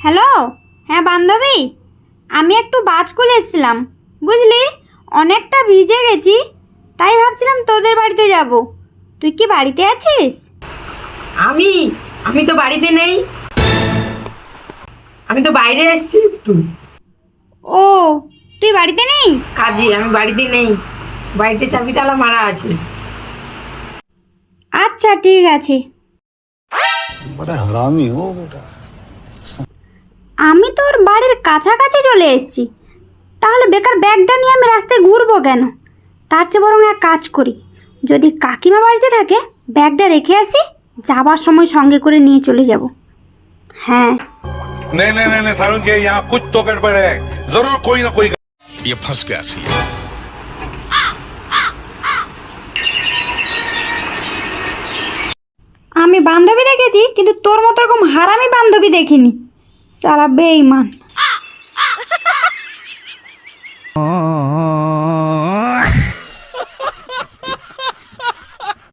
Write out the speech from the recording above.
Hello, হ্যাঁ বান্ধবী, আমি একটু বাজকুল এসেছিলাম, বুঝলি? অনেকটা ভিজে গেছি, তাই ভাবছিলাম তোদের বাড়িতে যাব। তুই কি বাড়িতে আছিস? আমি আমি তো বাড়িতে নেই। আমি তো বাইরে এসেছি একটু ও, তুই বাড়িতে নেই? কাজে। আমি বাড়িতে নেই, বাড়িতে চাবি তালা মারা আছে। আচ্ছা ঠিক আছে। बड़ा हरामी हो बेटा। আমি তোর বাড়ির কাছাকাছি চলে এসেছি, তাহলে বেকার ব্যাগটা নিয়ে আমি রাস্তায় ঘুরবো কেন? তার চেয়ে বরং এক কাজ করি, যদি কাকিমা বাড়িতে থাকে ব্যাগটা রেখে আসি, যাবার সময় সঙ্গে করে নিয়ে চলে যাব। হ্যাঁ, नहीं नहीं नहीं नहीं सारुण के यहाँ कुछ तो गड़बड़ है, जरूर कोई ना कोई। ये फंस गया सी। আমি বান্ধবী দেখেছি, কিন্তু তোর মতো এরকম হারামি বান্ধবী দেখিনি। সারা বেঈমান।